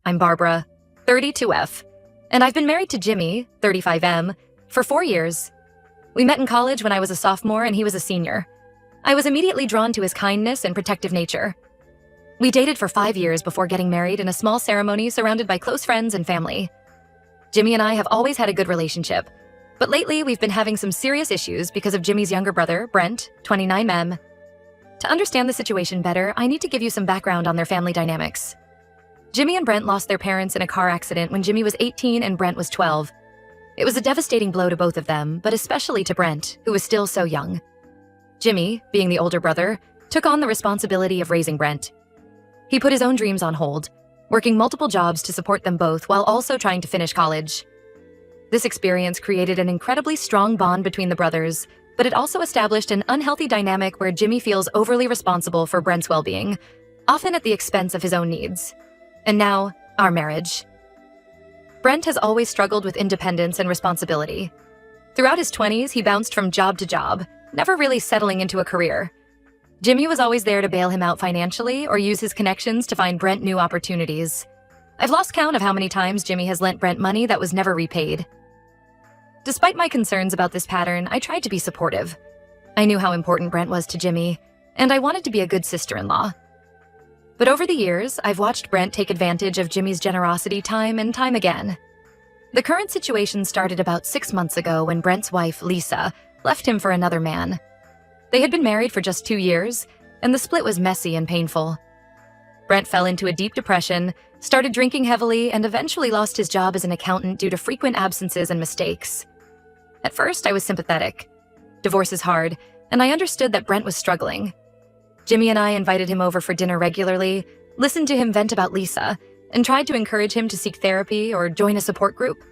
I'm Barbara, 32F, and I've been married to Jimmy, 35M, for 4 years. We met in college when I was a sophomore and he was a senior. I was immediately drawn to his kindness and protective nature. We dated for 5 years before getting married in a small ceremony surrounded by close friends and family. Jimmy and I have always had a good relationship, but lately we've been having some serious issues because of Jimmy's younger brother, Brent, 29M. To understand the situation better, I need to give you some background on their family dynamics. Jimmy and Brent lost their parents in a car accident when Jimmy was 18 and Brent was 12. It was a devastating blow to both of them, but especially to Brent, who was still so young. Jimmy, being the older brother, took on the responsibility of raising Brent. He put his own dreams on hold, working multiple jobs to support them both while also trying to finish college. This experience created an incredibly strong bond between the brothers, but it also established an unhealthy dynamic where Jimmy feels overly responsible for Brent's well-being, often at the expense of his own needs. And now, our marriage. Brent has always struggled with independence and responsibility. Throughout his 20s, he bounced from job to job, never really settling into a career. Jimmy was always there to bail him out financially or use his connections to find Brent new opportunities. I've lost count of how many times Jimmy has lent Brent money that was never repaid. Despite my concerns about this pattern, I tried to be supportive. I knew how important Brent was to Jimmy, and I wanted to be a good sister-in-law. But over the years, I've watched Brent take advantage of Jimmy's generosity time and time again. The current situation started about 6 months ago when Brent's wife, Lisa, left him for another man. They had been married for just 2 years, and the split was messy and painful. Brent fell into a deep depression, started drinking heavily, and eventually lost his job as an accountant due to frequent absences and mistakes. At first, I was sympathetic. Divorce is hard, and I understood that Brent was struggling. Jimmy and I invited him over for dinner regularly, listened to him vent about Lisa, and tried to encourage him to seek therapy or join a support group.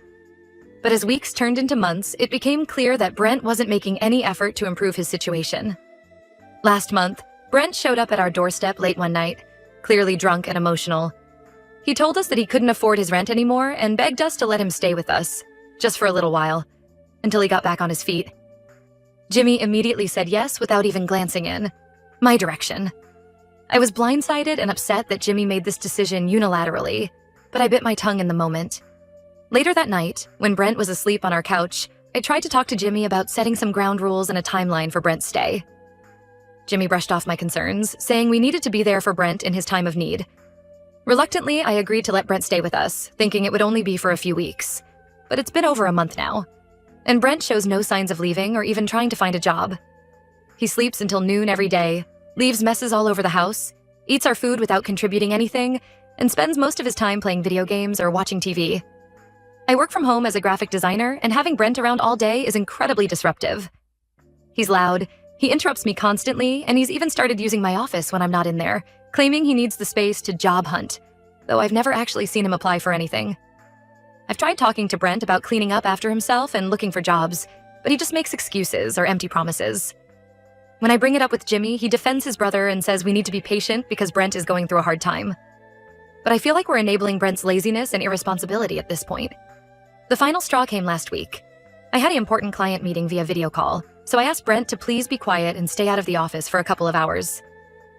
But as weeks turned into months, it became clear that Brent wasn't making any effort to improve his situation. Last month, Brent showed up at our doorstep late one night, clearly drunk and emotional. He told us that he couldn't afford his rent anymore and begged us to let him stay with us, just for a little while, until he got back on his feet. Jimmy immediately said yes without even glancing in my direction. I was blindsided and upset that Jimmy made this decision unilaterally, but I bit my tongue in the moment. Later that night, when Brent was asleep on our couch, I tried to talk to Jimmy about setting some ground rules and a timeline for Brent's stay. Jimmy brushed off my concerns, saying we needed to be there for Brent in his time of need. Reluctantly, I agreed to let Brent stay with us, thinking it would only be for a few weeks. But it's been over a month now, and Brent shows no signs of leaving or even trying to find a job. He sleeps until noon every day, leaves messes all over the house, eats our food without contributing anything, and spends most of his time playing video games or watching TV. I work from home as a graphic designer, and having Brent around all day is incredibly disruptive. He's loud, he interrupts me constantly, and he's even started using my office when I'm not in there, claiming he needs the space to job hunt, though I've never actually seen him apply for anything. I've tried talking to Brent about cleaning up after himself and looking for jobs, but he just makes excuses or empty promises. When I bring it up with Jimmy, he defends his brother and says we need to be patient because Brent is going through a hard time. But I feel like we're enabling Brent's laziness and irresponsibility at this point. The final straw came last week. I had an important client meeting via video call, so I asked Brent to please be quiet and stay out of the office for a couple of hours.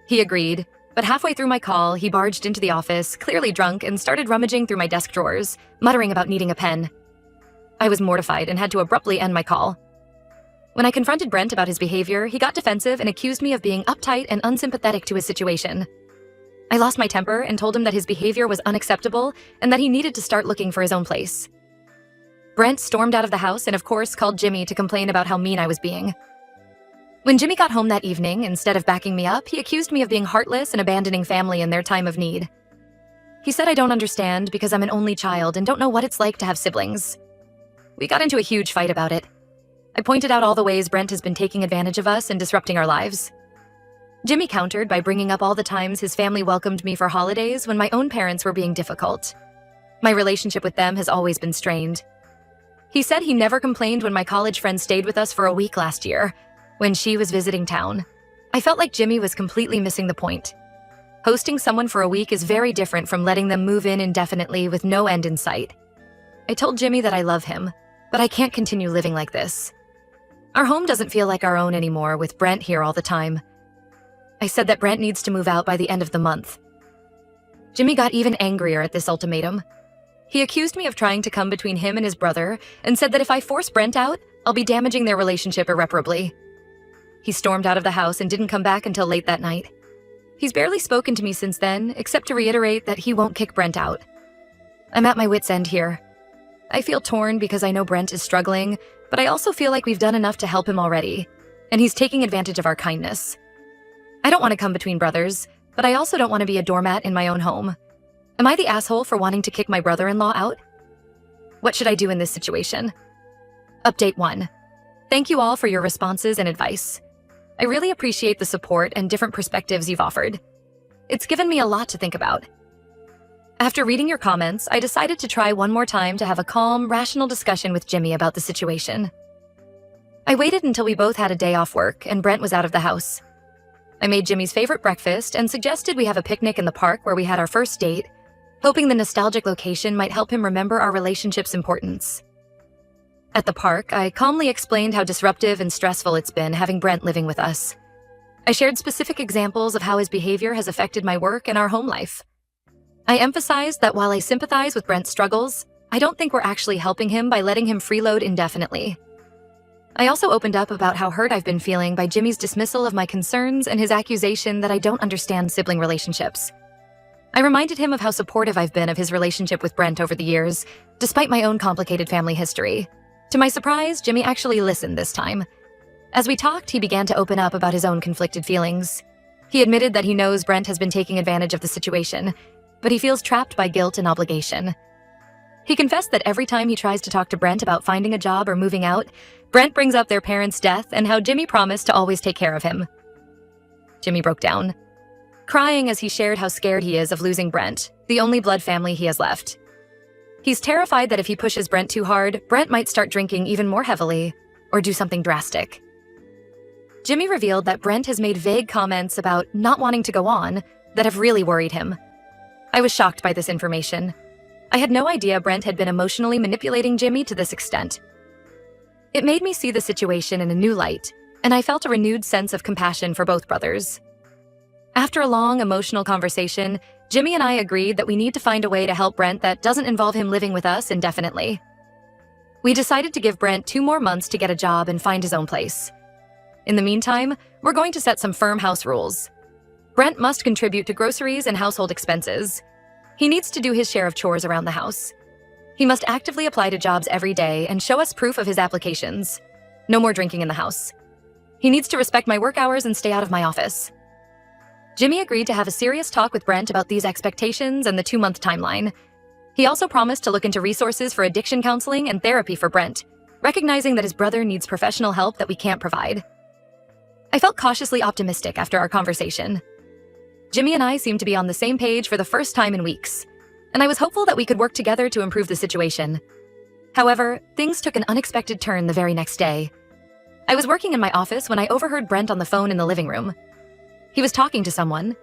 He agreed, but halfway through my call, he barged into the office, clearly drunk, and started rummaging through my desk drawers, muttering about needing a pen. I was mortified and had to abruptly end my call. When I confronted Brent about his behavior, he got defensive and accused me of being uptight and unsympathetic to his situation. I lost my temper and told him that his behavior was unacceptable and that he needed to start looking for his own place. Brent stormed out of the house and, of course, called Jimmy to complain about how mean I was being. When Jimmy got home that evening, instead of backing me up, he accused me of being heartless and abandoning family in their time of need. He said I don't understand because I'm an only child and don't know what it's like to have siblings. We got into a huge fight about it. I pointed out all the ways Brent has been taking advantage of us and disrupting our lives. Jimmy countered by bringing up all the times his family welcomed me for holidays when my own parents were being difficult. My relationship with them has always been strained. He said he never complained when my college friend stayed with us for a week last year, when she was visiting town. I felt like Jimmy was completely missing the point. Hosting someone for a week is very different from letting them move in indefinitely with no end in sight. I told Jimmy that I love him, but I can't continue living like this. Our home doesn't feel like our own anymore with Brent here all the time. I said that Brent needs to move out by the end of the month. Jimmy got even angrier at this ultimatum. He accused me of trying to come between him and his brother and said that if I force Brent out, I'll be damaging their relationship irreparably. He stormed out of the house and didn't come back until late that night. He's barely spoken to me since then, except to reiterate that he won't kick Brent out. I'm at my wit's end here. I feel torn because I know Brent is struggling, but I also feel like we've done enough to help him already, and he's taking advantage of our kindness. I don't want to come between brothers, but I also don't want to be a doormat in my own home. Am I the asshole for wanting to kick my brother-in-law out? What should I do in this situation? Update 1. Thank you all for your responses and advice. I really appreciate the support and different perspectives you've offered. It's given me a lot to think about. After reading your comments, I decided to try one more time to have a calm, rational discussion with Jimmy about the situation. I waited until we both had a day off work and Brent was out of the house. I made Jimmy's favorite breakfast and suggested we have a picnic in the park where we had our first date, hoping the nostalgic location might help him remember our relationship's importance. At the park, I calmly explained how disruptive and stressful it's been having Brent living with us. I shared specific examples of how his behavior has affected my work and our home life. I emphasized that while I sympathize with Brent's struggles, I don't think we're actually helping him by letting him freeload indefinitely. I also opened up about how hurt I've been feeling by Jimmy's dismissal of my concerns and his accusation that I don't understand sibling relationships. I reminded him of how supportive I've been of his relationship with Brent over the years, despite my own complicated family history. To my surprise, Jimmy actually listened this time. As we talked, he began to open up about his own conflicted feelings. He admitted that he knows Brent has been taking advantage of the situation, but he feels trapped by guilt and obligation. He confessed that every time he tries to talk to Brent about finding a job or moving out, Brent brings up their parents' death and how Jimmy promised to always take care of him. Jimmy broke down, crying as he shared how scared he is of losing Brent, the only blood family he has left. He's terrified that if he pushes Brent too hard, Brent might start drinking even more heavily or do something drastic. Jimmy revealed that Brent has made vague comments about not wanting to go on that have really worried him. I was shocked by this information. I had no idea Brent had been emotionally manipulating Jimmy to this extent. It made me see the situation in a new light, and I felt a renewed sense of compassion for both brothers. After a long, emotional conversation, Jimmy and I agreed that we need to find a way to help Brent that doesn't involve him living with us indefinitely. We decided to give Brent 2 more months to get a job and find his own place. In the meantime, we're going to set some firm house rules. Brent must contribute to groceries and household expenses. He needs to do his share of chores around the house. He must actively apply to jobs every day and show us proof of his applications. No more drinking in the house. He needs to respect my work hours and stay out of my office. Jimmy agreed to have a serious talk with Brent about these expectations and the 2-month timeline. He also promised to look into resources for addiction counseling and therapy for Brent, recognizing that his brother needs professional help that we can't provide. I felt cautiously optimistic after our conversation. Jimmy and I seemed to be on the same page for the first time in weeks, and I was hopeful that we could work together to improve the situation. However, things took an unexpected turn the very next day. I was working in my office when I overheard Brent on the phone in the living room. He was talking to someone,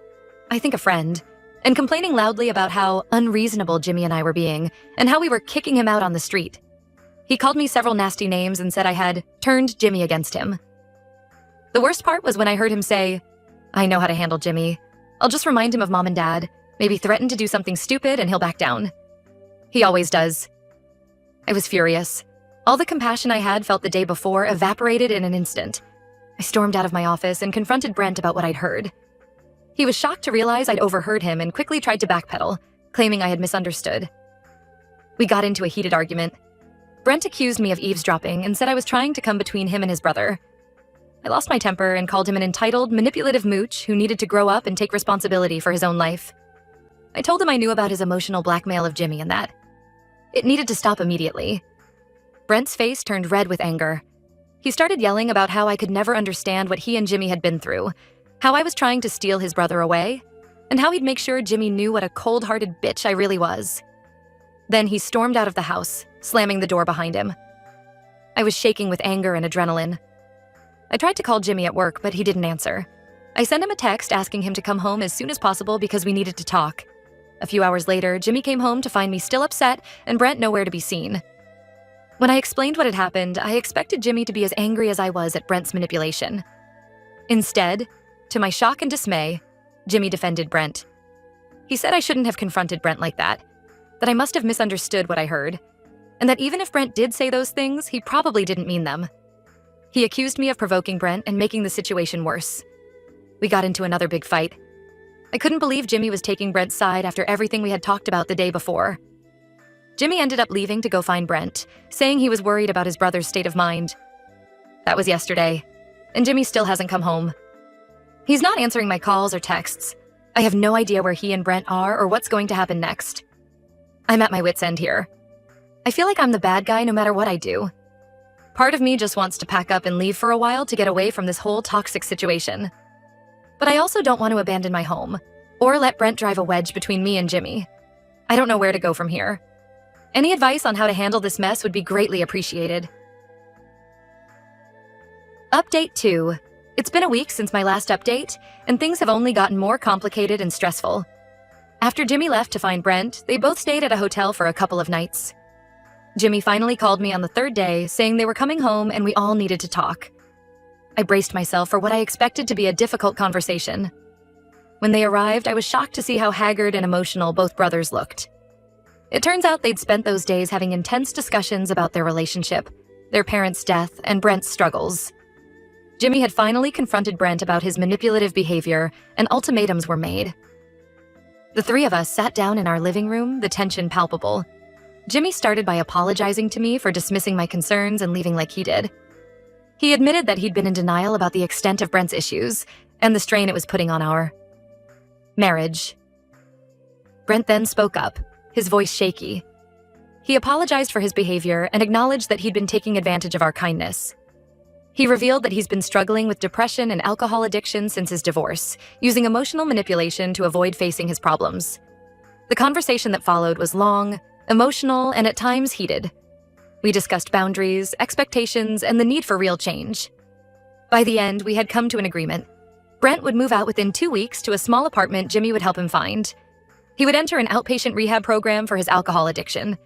I think a friend, and complaining loudly about how unreasonable Jimmy and I were being, and how we were kicking him out on the street. He called me several nasty names and said I had turned Jimmy against him. The worst part was when I heard him say, "I know how to handle Jimmy. I'll just remind him of Mom and Dad, maybe threaten to do something stupid and he'll back down. He always does." I was furious. All the compassion I had felt the day before evaporated in an instant. I stormed out of my office and confronted Brent about what I'd heard. He was shocked to realize I'd overheard him and quickly tried to backpedal, claiming I had misunderstood. We got into a heated argument. Brent accused me of eavesdropping and said I was trying to come between him and his brother. I lost my temper and called him an entitled, manipulative mooch who needed to grow up and take responsibility for his own life. I told him I knew about his emotional blackmail of Jimmy and that it needed to stop immediately. Brent's face turned red with anger. He started yelling about how I could never understand what he and Jimmy had been through, how I was trying to steal his brother away, and how he'd make sure Jimmy knew what a cold-hearted bitch I really was. Then he stormed out of the house, slamming the door behind him. I was shaking with anger and adrenaline. I tried to call Jimmy at work, but he didn't answer. I sent him a text asking him to come home as soon as possible because we needed to talk. A few hours later, Jimmy came home to find me still upset and Brent nowhere to be seen. When I explained what had happened, I expected Jimmy to be as angry as I was at Brent's manipulation. Instead, to my shock and dismay, Jimmy defended Brent. He said I shouldn't have confronted Brent like that I must have misunderstood what I heard, and that even if Brent did say those things, he probably didn't mean them. He accused me of provoking Brent and making the situation worse. We got into another big fight. I couldn't believe Jimmy was taking Brent's side after everything we had talked about the day before. Jimmy ended up leaving to go find Brent, saying he was worried about his brother's state of mind. That was yesterday, and Jimmy still hasn't come home. He's not answering my calls or texts. I have no idea where he and Brent are or what's going to happen next. I'm at my wit's end here. I feel like I'm the bad guy no matter what I do. Part of me just wants to pack up and leave for a while to get away from this whole toxic situation. But I also don't want to abandon my home, or let Brent drive a wedge between me and Jimmy. I don't know where to go from here. Any advice on how to handle this mess would be greatly appreciated. Update 2. It's been a week since my last update, and things have only gotten more complicated and stressful. After Jimmy left to find Brent, they both stayed at a hotel for a couple of nights. Jimmy finally called me on the third day, saying they were coming home and we all needed to talk. I braced myself for what I expected to be a difficult conversation. When they arrived, I was shocked to see how haggard and emotional both brothers looked. It turns out they'd spent those days having intense discussions about their relationship, their parents' death, and Brent's struggles. Jimmy had finally confronted Brent about his manipulative behavior, and ultimatums were made. The three of us sat down in our living room, the tension palpable. Jimmy started by apologizing to me for dismissing my concerns and leaving like he did. He admitted that he'd been in denial about the extent of Brent's issues and the strain it was putting on our marriage. Brent then spoke up, his voice shaky. He apologized for his behavior and acknowledged that he'd been taking advantage of our kindness. He revealed that he's been struggling with depression and alcohol addiction since his divorce, using emotional manipulation to avoid facing his problems. The conversation that followed was long, emotional, and at times heated. We discussed boundaries, expectations, and the need for real change. By the end, we had come to an agreement. Brent would move out within 2 weeks to a small apartment Jimmy would help him find. He would enter an outpatient rehab program for his alcohol addiction.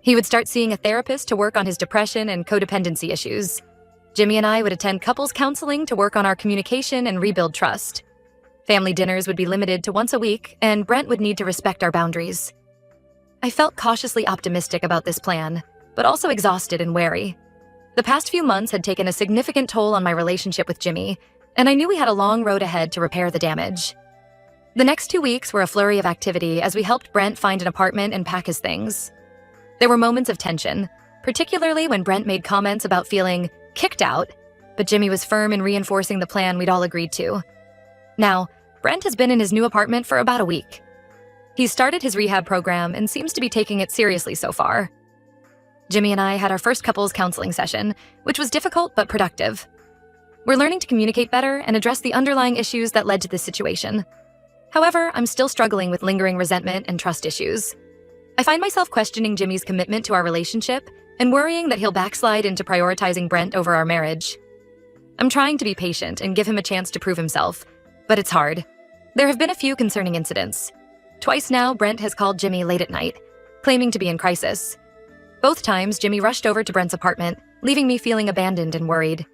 He would start seeing a therapist to work on his depression and codependency issues. Jimmy and I would attend couples counseling to work on our communication and rebuild trust. Family dinners would be limited to once a week, and Brent would need to respect our boundaries. I felt cautiously optimistic about this plan, but also exhausted and wary. The past few months had taken a significant toll on my relationship with Jimmy, and I knew we had a long road ahead to repair the damage. The next 2 weeks were a flurry of activity as we helped Brent find an apartment and pack his things. There were moments of tension, particularly when Brent made comments about feeling kicked out, but Jimmy was firm in reinforcing the plan we'd all agreed to. Now, Brent has been in his new apartment for about a week. He's started his rehab program and seems to be taking it seriously so far. Jimmy and I had our first couples counseling session, which was difficult but productive. We're learning to communicate better and address the underlying issues that led to this situation. However, I'm still struggling with lingering resentment and trust issues. I find myself questioning Jimmy's commitment to our relationship and worrying that he'll backslide into prioritizing Brent over our marriage. I'm trying to be patient and give him a chance to prove himself, but it's hard. There have been a few concerning incidents. Twice now, Brent has called Jimmy late at night, claiming to be in crisis. Both times, Jimmy rushed over to Brent's apartment, leaving me feeling abandoned and worried.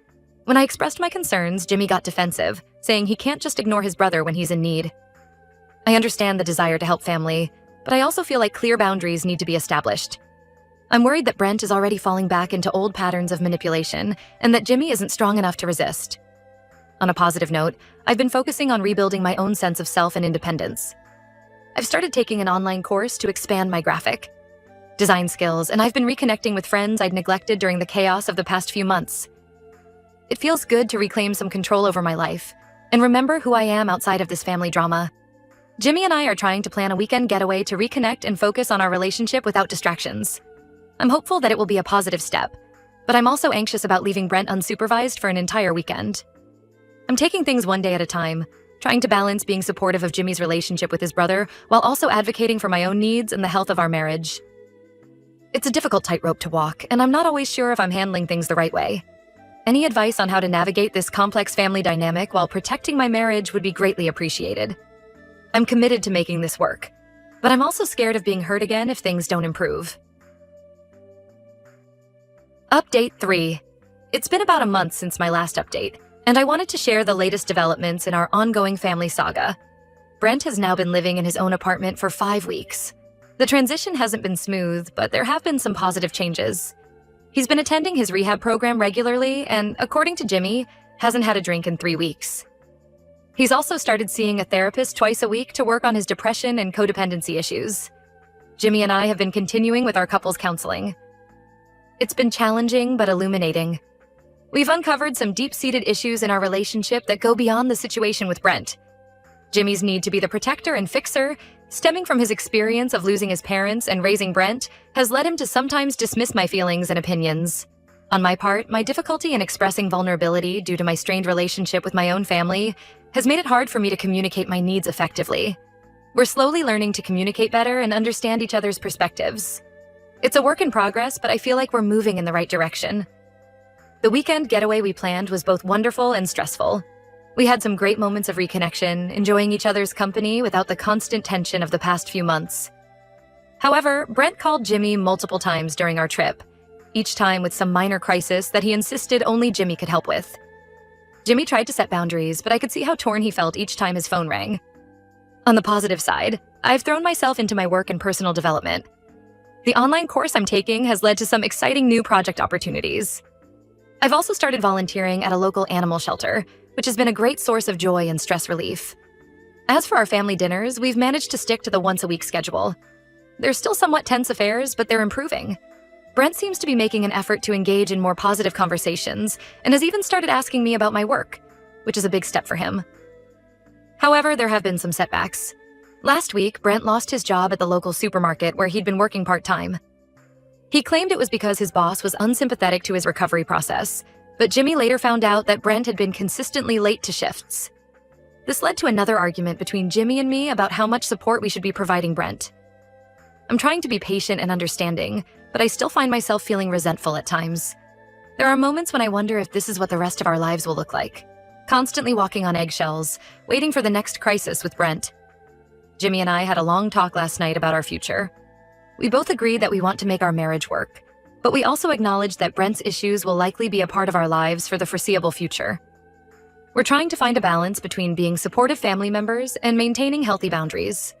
When I expressed my concerns, Jimmy got defensive, saying he can't just ignore his brother when he's in need. I understand the desire to help family, but I also feel like clear boundaries need to be established. I'm worried that Brent is already falling back into old patterns of manipulation and that Jimmy isn't strong enough to resist. On a positive note, I've been focusing on rebuilding my own sense of self and independence. I've started taking an online course to expand my graphic design skills, and I've been reconnecting with friends I'd neglected during the chaos of the past few months. It feels good to reclaim some control over my life and remember who I am outside of this family drama. Jimmy and I are trying to plan a weekend getaway to reconnect and focus on our relationship without distractions. I'm hopeful that it will be a positive step, but I'm also anxious about leaving Brent unsupervised for an entire weekend. I'm taking things one day at a time, trying to balance being supportive of Jimmy's relationship with his brother while also advocating for my own needs and the health of our marriage. It's a difficult tightrope to walk, and I'm not always sure if I'm handling things the right way. Any advice on how to navigate this complex family dynamic while protecting my marriage would be greatly appreciated. I'm committed to making this work, but I'm also scared of being hurt again if things don't improve. Update 3. It's been about a month since my last update, and I wanted to share the latest developments in our ongoing family saga. Brent has now been living in his own apartment for 5 weeks. The transition hasn't been smooth, but there have been some positive changes. He's been attending his rehab program regularly and, according to Jimmy, hasn't had a drink in 3 weeks. He's also started seeing a therapist twice a week to work on his depression and codependency issues. Jimmy and I have been continuing with our couples counseling. It's been challenging but illuminating. We've uncovered some deep-seated issues in our relationship that go beyond the situation with Brent. Jimmy's need to be the protector and fixer, stemming from his experience of losing his parents and raising Brent, has led him to sometimes dismiss my feelings and opinions. On my part, my difficulty in expressing vulnerability due to my strained relationship with my own family has made it hard for me to communicate my needs effectively. We're slowly learning to communicate better and understand each other's perspectives. It's a work in progress, but I feel like we're moving in the right direction. The weekend getaway we planned was both wonderful and stressful. We had some great moments of reconnection, enjoying each other's company without the constant tension of the past few months. However, Brent called Jimmy multiple times during our trip, each time with some minor crisis that he insisted only Jimmy could help with. Jimmy tried to set boundaries, but I could see how torn he felt each time his phone rang. On the positive side, I've thrown myself into my work and personal development. The online course I'm taking has led to some exciting new project opportunities. I've also started volunteering at a local animal shelter, which has been a great source of joy and stress relief. As for our family dinners, we've managed to stick to the once-a-week schedule. They're still somewhat tense affairs, but they're improving. Brent seems to be making an effort to engage in more positive conversations and has even started asking me about my work, which is a big step for him. However, there have been some setbacks. Last week, Brent lost his job at the local supermarket where he'd been working part-time. He claimed it was because his boss was unsympathetic to his recovery process, but Jimmy later found out that Brent had been consistently late to shifts. This led to another argument between Jimmy and me about how much support we should be providing Brent. I'm trying to be patient and understanding, but I still find myself feeling resentful at times. There are moments when I wonder if this is what the rest of our lives will look like, constantly walking on eggshells, waiting for the next crisis with Brent. Jimmy and I had a long talk last night about our future. We both agreed that we want to make our marriage work, but we also acknowledge that Brent's issues will likely be a part of our lives for the foreseeable future. We're trying to find a balance between being supportive family members and maintaining healthy boundaries.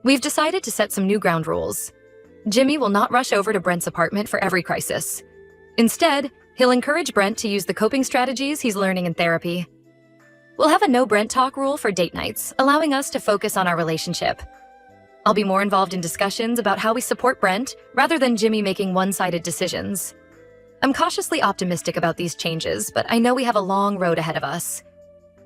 We've decided to set some new ground rules. Jimmy will not rush over to Brent's apartment for every crisis. Instead, he'll encourage Brent to use the coping strategies he's learning in therapy. We'll have a no Brent talk rule for date nights, allowing us to focus on our relationship. I'll be more involved in discussions about how we support Brent rather than Jimmy making one-sided decisions. I'm cautiously optimistic about these changes, but I know we have a long road ahead of us.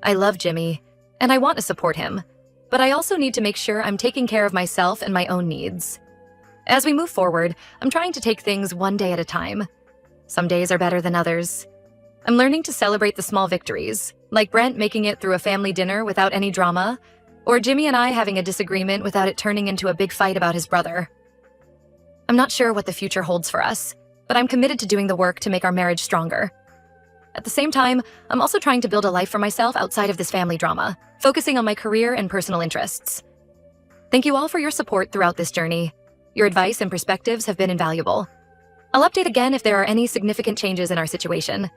I love Jimmy, and I want to support him, but I also need to make sure I'm taking care of myself and my own needs. As we move forward, I'm trying to take things one day at a time. Some days are better than others. I'm learning to celebrate the small victories, like Brent making it through a family dinner without any drama, or Jimmy and I having a disagreement without it turning into a big fight about his brother. I'm not sure what the future holds for us, but I'm committed to doing the work to make our marriage stronger. At the same time, I'm also trying to build a life for myself outside of this family drama, focusing on my career and personal interests. Thank you all for your support throughout this journey. Your advice and perspectives have been invaluable. I'll update again if there are any significant changes in our situation.